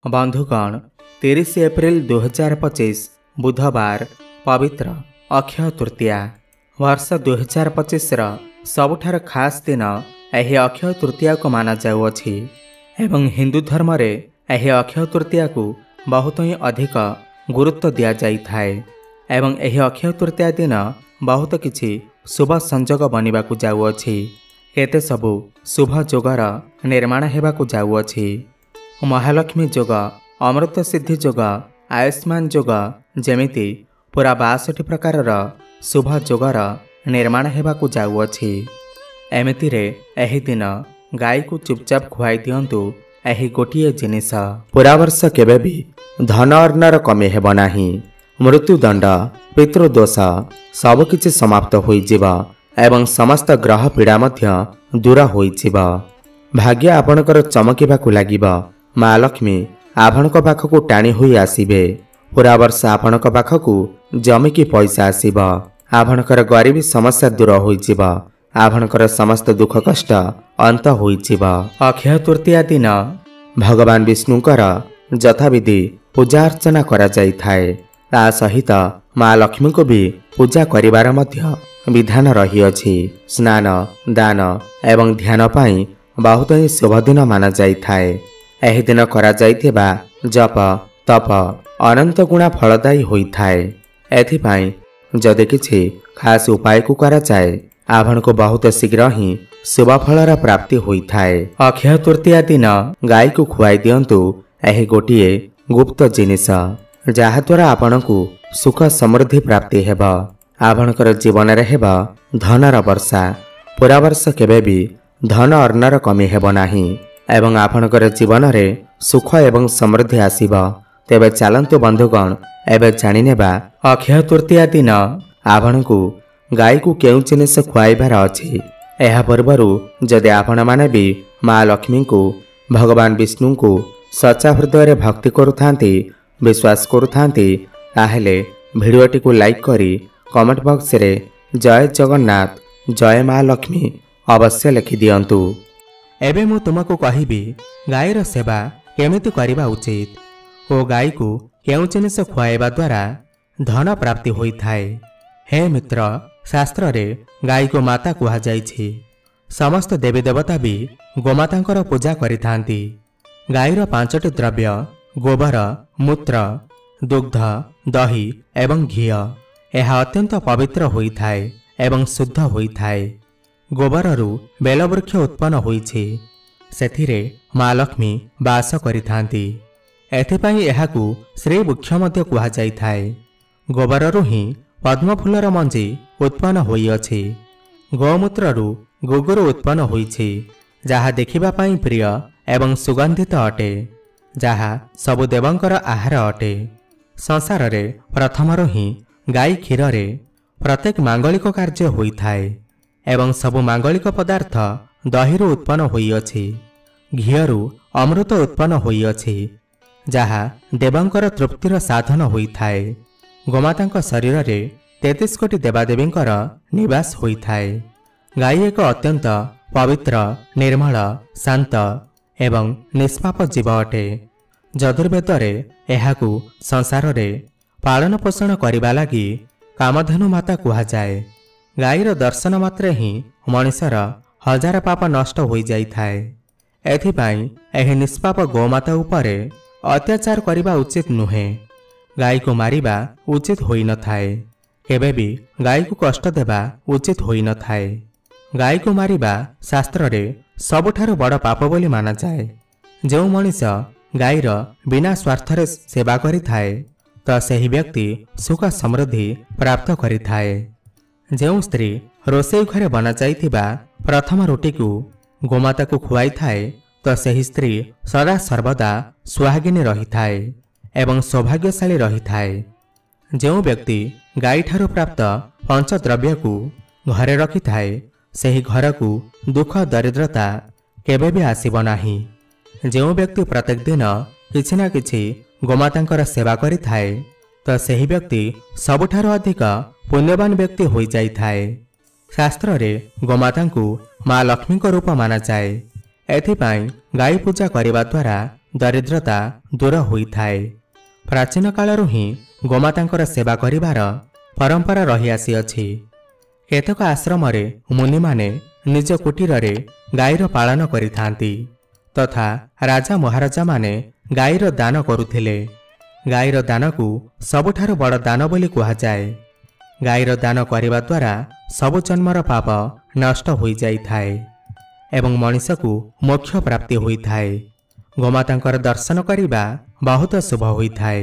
बंधुगण 30 एप्रिल 2025 बुधवार पवित्र अक्षय तृतीया वर्ष 2025 सबुठार खास दिन यह अक्षय तृतीया को माना जाउअछि एवं हिंदू धर्म रे यह अक्षय तृतीया को बहुत ही अधिक गुरुत्व दिया जाई थाए एवं यह अक्षय तृतीया दिन बहुत किछि शुभ संजोग बनिबाकु जाउअछि। केते सबु शुभ जोगर निर्माण हेबाकु जाउअछि। महालक्ष्मी जोग, अमृत सिद्धि जोग, आयुष्मान जोग जेमिति पूरा 62 प्रकार शुभ जोगर निर्माण हेबाकु जाउअछि। एमिति रे एही दिन गाय को चुपचाप खुआई दियंतु। एही गोटिए जिनिस पूरा वर्ष केबे भी धन अर्णर कमी हेब नाही। मृत्युदंड, पितृदोष सबकिछि समाप्त होइजिब एवं समस्त ग्रह पीड़ा मध्य दूर होइजिब। भाग्य आपणकर चमकिबाकु लागिब। माँ लक्ष्मी आपणक पाखकु टाणी होई आसिबे। पूरा वर्ष आपणक पाखकु जमिकी पैसा आसिब। आपणकर गरीबी समस्या दूर होइजिब। आपणकर समस्त दुख कष्ट अंत होइजिब। अक्षय तृतीया दिन भगवान विष्णुकर यथाविधि पूजा अर्चना करा जाई थाए। ता सहित माँ लक्ष्मी को भी पूजा करिवार मध्य विधान रहिअछि। स्नान, दान एवं ध्यान पाई बहुत ही शुभ दिन माना जाई थाए। एही दिन करा जाइथिबा जप तप अनंत गुणा फलदायी होई थाए। एथिपाई जदि किछि खास उपाय को करा जाए आपण को बहुत शीघ्र ही शुभ फलर प्राप्ति होई थाए। अक्षय तृतीया दिन गाय को खुआई दियंतु। एही गोटिए गुप्त जिनिस जहा द्वारा आपण को सुख समृद्धि प्राप्ति हेब। आपणकर जीवन रे हेब धनर वर्षा। पूरा वर्ष केबे भी धन अर्णर कमी हेब नाही एवं आपणकर जीवन रे सुख एवं समृद्धि आसीब। तेबे चलंतु बंधुगण एबे जानि नेबा अक्षय तृतीया दिन आपण को गाय को केउ जिनिस खुआइबार अछि। एहा पूर्वरु जदि आपण माने भी माँ लक्ष्मी को भगवान विष्णु को सच्चा हृदय भक्ति करुथांती, विश्वास करुथांती ताहेले भिडियोटी को लाइक करी कमेंट बॉक्स रे जय जगन्नाथ, जय माँ लक्ष्मी अवश्य लिखि दियंतु। एबे मु तुमको कहिबी गायर सेवा केमिति करिबा उचित ओ गाय को केउ जिनिस खुआइबा द्वारा धन प्राप्ति होई थाए। हे मित्र, शास्त्र रे गाय को माता कुहा जाइछि। समस्त देवी देवता भी गोमातांकर पूजा करिथांती। गायर 5टी द्रव्य गोबर, मूत्र, दुग्ध, दही एवं घी यह अत्यंत पवित्र होई थाए एवं शुद्ध होई थाए। गोबररू बेलवृक्ष उत्पन्न होइछि। सेथिरे माँ लक्ष्मी वास करिथांती। एथिपाई एहाकु श्री वृक्ष मध्य कुहा जाई थाए। गोबररू ही पद्म फूलर मंजी उत्पन्न होइअछि। गोमूत्ररू गुगुरु उत्पन्न होइछि जहा देखिबा पाई प्रिय एवं सुगंधित अटे, जहा सबु देवंकर आहार अटे। संसार रे प्रथमरो ही गाय क्षीर रे प्रत्येक मांगलिक कार्य होई थाए एवं सबु मांगलिक पदार्थ दहीरु उत्पन्न होइअछि। घीयरु अमृत उत्पन्न होइअछि जहा देवंकर तृप्तिर साधन होई थाए। गोमातांक शरीर रे 33 कोटी देवादेवींकर निवास होई थाए। गाय एक अत्यंत पवित्र, निर्मल, शांत एवं निष्पाप जीव अटे। यजुर्वेद रे एहाकु संसार रे पालन पोषण करिबा लागि कामधेनु माता कुहा जाए। गायर दर्शन मात्रे ही मनुष्यर 1000 पाप नष्ट होई जाई थाए। एथिपाई एही निष्पाप गोमाता उपरे अत्याचार करिबा उचित नुहे। गाय को मारिबा उचित होई न थाए। केबे भी गाय को कष्ट देबा उचित होई न थाए। गाय को मारिबा शास्त्र रे सबुठारु बड़ पाप बोली माना जाए। जो मनुष्य गायर बिना स्वार्थ रे सेवा करि थाए तो सही व्यक्ति सुख समृद्धि प्राप्त करि थाए। जो स्त्री रोषेई घरे बना जाइथिबा प्रथम रोटी को गोमाता को खुआई थाए तो सही स्त्री सदा सर्वदा सुहागिनी रही थाए एवं सौभाग्यशाली रही थाए। जो व्यक्ति गाय ठारू प्राप्त पंचद्रव्य को घरे रखि थाए सही घर को दुख दरिद्रता केबे भी आसीब नाही। जो व्यक्ति प्रत्येक दिन किछि ना किछि गोमातांकर सेवा करि थाए तो सही व्यक्ति सबुठारु अधिक पुण्यवान व्यक्ति होई जाई थाए। शास्त्र रे गोमातांकु माँ लक्ष्मी को रूप माना जाए। एथिपाई गाय पूजा करिबा द्वारा दरिद्रता दूर होइथाए। प्राचीन कालरू ही गोमातांकर सेवा करिवार परंपरा रही आसीअछि। केतक आश्रमरे मुनि माने निज कुटीररे गाईर पालन करिथांती तथा राजा महाराजा माने गाईर दान करुथिले। गाईर दान को सबुठारु बड़ दान बोली कुहाଯାଏ। गाईर दान करिबा द्वारा सबु जन्मर पाप नष्ट होई जाइथाए एवं मनुष्य को मोक्ष प्राप्ति होइथाए। गोमातांकर दर्शन करिबा बहुत शुभ होइथाए।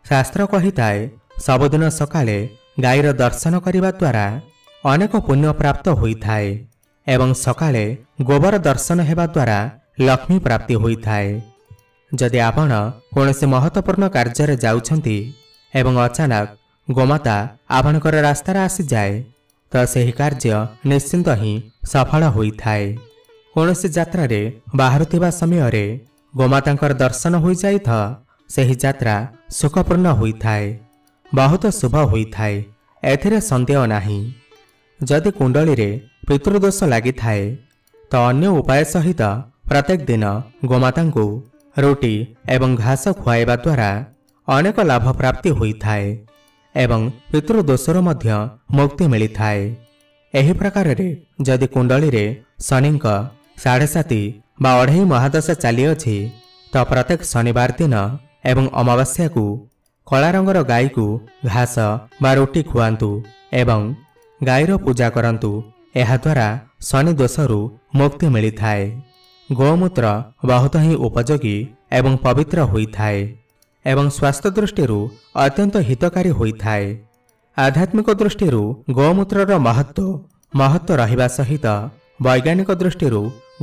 शास्त्र कहिथाए सबुदिन सकाले गाईर दर्शन करिबा द्वारा अनेक पुण्य प्राप्त होइथाए एवं सकाले गोबर दर्शन हेबा द्वारा लक्ष्मी प्राप्ति होइथाए। जदि आपण कौनसी महत्वपूर्ण कार्य जाउछंती एवं अचानक गोमाता आपणकर रास्तार आसी जाए तो सही कार्य निश्चिंत ही सफल होइथाए। कौनसी यात्रा रे बाहरुथिबा समय रे गोमातांकर दर्शन होई जाई था सही यात्रा सुखपूर्ण होइथाए, बहुत शुभ होइथाए, एथिरे संदेह नाही। जदि कुंडली रे पितृदोष लागि थाए तो अन्य उपाय सहित प्रत्येक दिन गोमाता को रोटी एवं घास खुआइबा द्वारा अनेक लाभ प्राप्ति होइथाए एवं पितृदोषर मध्य मुक्ति मिलिथाए। एही प्रकार रे जदि कुंडली रे शनिक 7.5 बा 2.5 महादशा चली अछि तो प्रत्येक शनिवार दिन एवं अमावास्या को कला रंगर गाई को घास बा रोटी खुआंतु एवं गाईर पूजा करंतु। एहा द्वारा शनि दोषरु मुक्ति मिलिथाए। गोमूत्र बहुत ही उपयोगी एवं पवित्र होइथाए एवं स्वास्थ्य दृष्टि अत्यंत हितकारी होइथाए। आध्यात्मिक दृष्टि गोमूत्रर महत्व रहिबा सहित वैज्ञानिक दृष्टि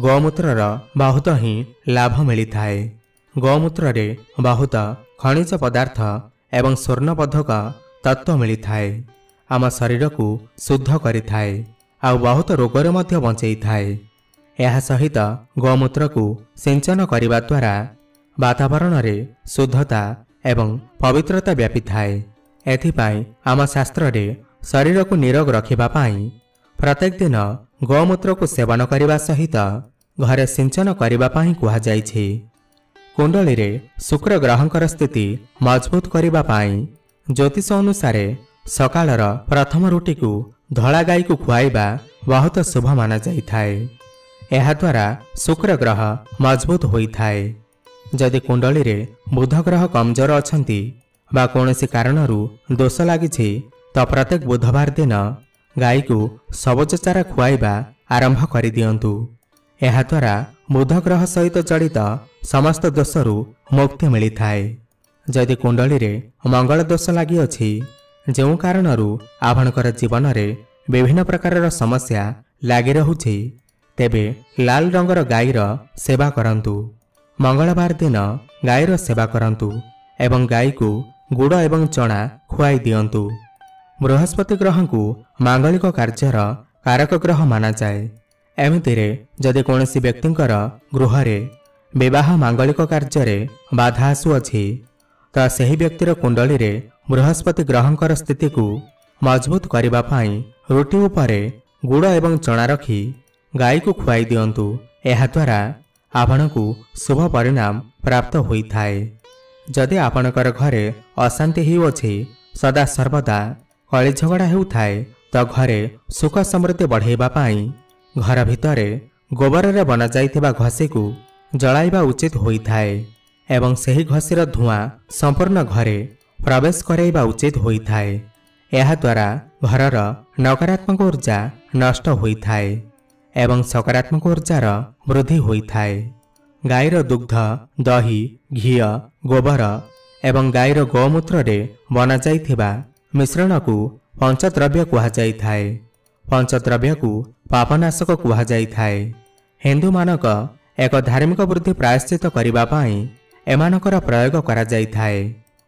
गोमूत्रर बहुत ही लाभ मिलिथाए। गोमूत्र रे बहुत खनिज पदार्थ एवं स्वर्णबोधक तत्व मिलिथाए। आम शरीर को शुद्ध करिथाए आ बहुत रोगरे मध्य बंचैथाए। यह सहित गोमूत्र को सिंचन करिबा द्वारा वातावरण रे शुद्धता एवं पवित्रता व्यापी थाए। एथिपाई आम शास्त्र रे शरीर को निरोग रखिबा पाई प्रत्येक दिन गोमूत्र को सेवन करिबा सहित घरे सिंचन करिबा पाई कुहा जाइछि। कुंडली रे शुक्र ग्रहंकर स्थिति मजबूत करिबा पाई ज्योतिष अनुसार सकाळर प्रथम रोटी को धला गाई को खुआइबा बहुत शुभ माना जाइथाए। एहा द्वारा शुक्र ग्रह मजबूत होइथाए। जदि कुंडली रे बुध ग्रह कमजोर अछंती बा कोनोसी कारणरू दोष लागिछि तो प्रत्येक बुधवार दिन गाई को सबज चारा खुआइबा आरंभ करि दियंतु। एहा द्वारा बुध ग्रह सहित जड़ित समस्त दोषरू मुक्ति मिलिथाए। जदि कुंडली रे मंगल दोष लागि अछि जेउ कारणरू आपणकर जीवन रे विभिन्न प्रकारर समस्या लागि रहुछि तेबे लाल रंगर गाईर सेवा करंतु। मंगलवार दिन गाईर सेवा करंतु एवं गाई को गुड़ एवं चना खुआई दियंतु। बृहस्पति ग्रह को मांगलिक कार्यर कारक ग्रह माना जाए। एमितिरे जदि कोनोसी व्यक्तिंकर गृह रे विवाह मांगलिक कार्य बाधा आसुअछि तो सही व्यक्तिर कुंडली रे बृहस्पति ग्रहंकर स्थिति को मजबूत करिबा पाई रोटी उपरे गुड़ एवं चना रखी गाई को खुआई दियंतु। एहा द्वारा आपण को शुभ परिणाम प्राप्त होइथाए। जदि आपणकर घरे अशांति हेउछि सदा सर्वदा कଳି झगड़ा हेउथाए तो घरे सुख समृद्धि बढ़ाइबा पाई घर भितरे गोबर रे बना जाइथिबा घसी को जलाइबा उचित होइथाए एवं सही घसीर धुआं संपूर्ण घरे प्रवेश कराइबा उचित होइथाए। एहा द्वारा घरर नकारात्मक ऊर्जा नष्ट होइथाए एवं सकारात्मक ऊर्जार वृद्धि होइथाए। गाईर दुग्ध दही घी गोबर एवं गाईर गोमूत्र रे बना जाइथिबा मिश्रण को पंचद्रव्य कुहा जाइथाए। पंचद्रव्य को पापनाशक कुहा जाइथाए। हिंदू मानक एक धार्मिक वृद्धि प्रायश्चित करिबा पाई एमानकर प्रयोग करा जाइथाए।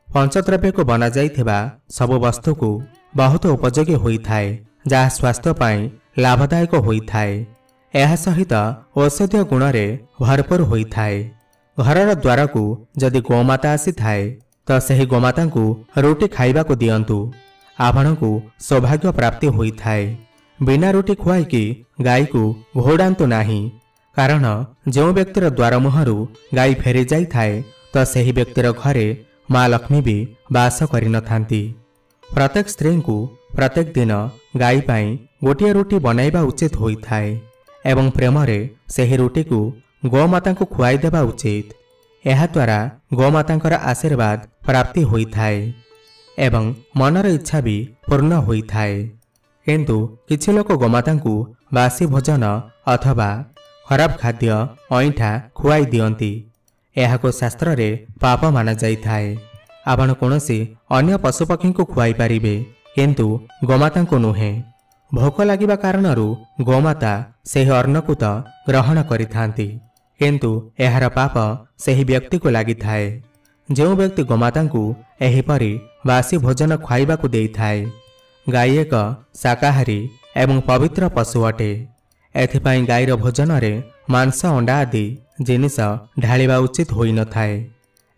पंचद्रव्य को बना जाइथिबा सब वस्तु को बहुत उपयोगी होइथाए जहा स्वास्थ्य पाई लाभदायक होइथाए। एहा सहित औषधीय गुण रे भरपूर होइथाए। घरर द्वार को जदि गोमाता आसी थाए तो सही गोमाता को रोटी खाइबा को दियंतु। आपण को सौभाग्य प्राप्ति होइथाए। बिना रोटी खुआई की गाई को घोड़ांतु नाही। कारण जो व्यक्तिर द्वार मुहरु गाई फेरी जाई थाए तो सही व्यक्तिर घरे माँ लक्ष्मी भी बास करि नथांती। प्रत्येक स्त्री को प्रत्येक दिन गाई पाई गोटे रुटी बनाइबा उचित होई थाए एवं प्रेम रे सही रुटी को गोमाता को खुआई देबा उचित। एहा द्वारा गोमातांकर आशीर्वाद प्राप्ति होई थाए एवं मनर इच्छा भी पूर्ण होई थाए। किंतु किछि लोक गोमाता को बासी भोजन अथवा खराब खाद्य अईठा खुआई दियंती। एहाको शास्त्र रे पाप माना जाई थाए। आपण कोनोसी अन्य पशुपक्षी को खुआई पारिबे किंतु गोमाता को नुहे। भोक लागिबा कारणरू गोमाता सेही अन्न को तो ग्रहण करिथांती किंतु एहार पाप सेही व्यक्ति को लागि थाए। जो व्यक्ति गोमाता को एहिपरि बासी भोजन खुआइबा को देई थाए। गाई एक शाकाहारी एवं पवित्र पशु अटे। एथिपाई गाईर भोजन रे मांस अंडा आदि जिनिस ढालिबा उचित होई न थाए।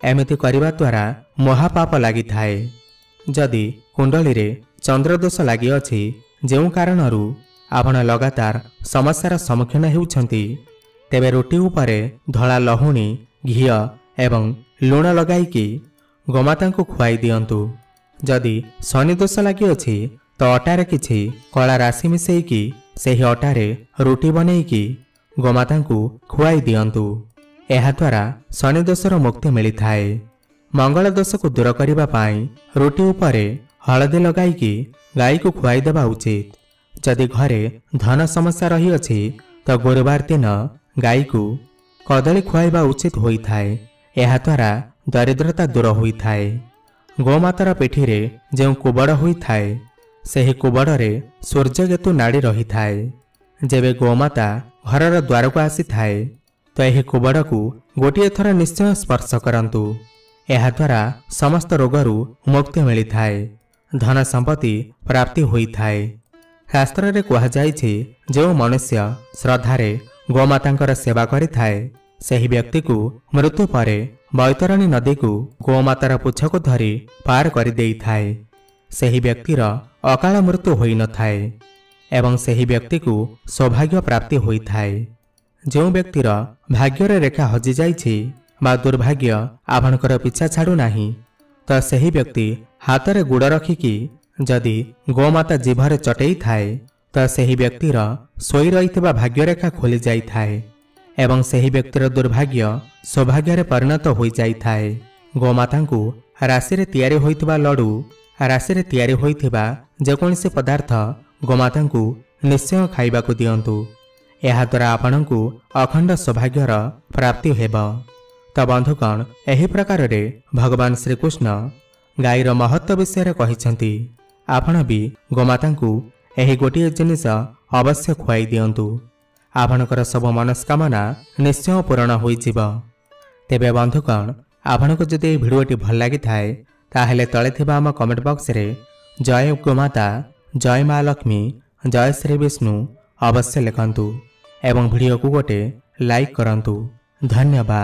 एमिति करिबा द्वारा महापाप लागि थाए। जदि कुंडली रे चंद्रदोष लागि अछि जेउ कारणरू आपण लगातार समस्यार सम्मुखीन हेउछंती तेबे रोटी उपरे धला लहुणी घी एवं लुण लगाइकी गोमाता को खुआई दियंतु। जदि शनि दोष लागि अछि तो अटारे किछि कला राशि मिसेइकी सेही अटारे रोटी बनैकी गोमाता को खुआई दियंतु। एहा द्वारा शनि दोषर मुक्ति मिली थाए। मंगल दोष को दूर करिबा पाई रोटी उपरे हळदी लगाइकी गाई को खुआई देबा उचित। जदि घरे धन समस्या रही अछि तो गुरुवार दिन गाई को कदली खुआइबा उचित होई थाए। एहा द्वारा दरिद्रता दूर होई थाए। गोमातार पेठी रे जेउ कुबड़ होई थाए सेही कुबड़ रे सूर्यकेतु नाड़ी रही थाए। जेबे गोमाता घरर द्वार को आसी थाए तो एही कुबड़ को गोटे थर निश्चय स्पर्श करंतु। एहा द्वारा समस्त रोगरू मुक्ति मिली थाए। धन संपत्ति प्राप्ति होई थाए। शास्त्र रे कहा जाइछि जो मनुष्य श्रद्धारे गोमातांकर सेवा करि थाए सही व्यक्ति को मृत्यु परे बैतरणी नदी को गोमातार पुछ को धरी पार कर देई थाए। सही व्यक्तिर अकाल मृत्यु होई न थाए एवं सही व्यक्ति को सौभाग्य प्राप्ति होई थाए। जो व्यक्तिर भाग्यर रेखा हजि जाइछि बा दुर्भाग्य आपणकर पिछा छाड़ू नाही तो सही व्यक्ति हाथ रे गुड़ रखिकी जदि गोमाता जीभरे चटई थाए तो सही व्यक्तिर सोई रहितबा भाग्यरेखा खोली जाई थाए एवं सही व्यक्तिर दुर्भाग्य सौभाग्य रे परिणत होई जाई थाए। गोमाता को राशि रे तैयारी होइतबा लडू राशि रे तैयारी होइतबा जेकोनसी पदार्थ गोमाता को निश्चय खाइबा को दियंतु। एहा द्वारा आपनकु अखंड सौभाग्यर प्राप्ति हेबा। तो बंधुगण एही प्रकार रे भगवान श्रीकृष्ण गाईर महत्व विषय कहिछंती। आपण भी गोमाता को एही गोटे जिनिस अवश्य खुआई दियंतु। आपणकर सब मनस्कामना निश्चय पूर्ण होई जिवो। तेबे बंधुगण आपनको जदि भिडियोटी भल लागि थाए ताहेले तळे थिबा हम कमेंट बॉक्स रे जय गोमाता, जय माँ लक्ष्मी, जय श्री विष्णु अवश्य लिखंतु एवं भिडियो को गोटे लाइक करंतु। धन्यवाद।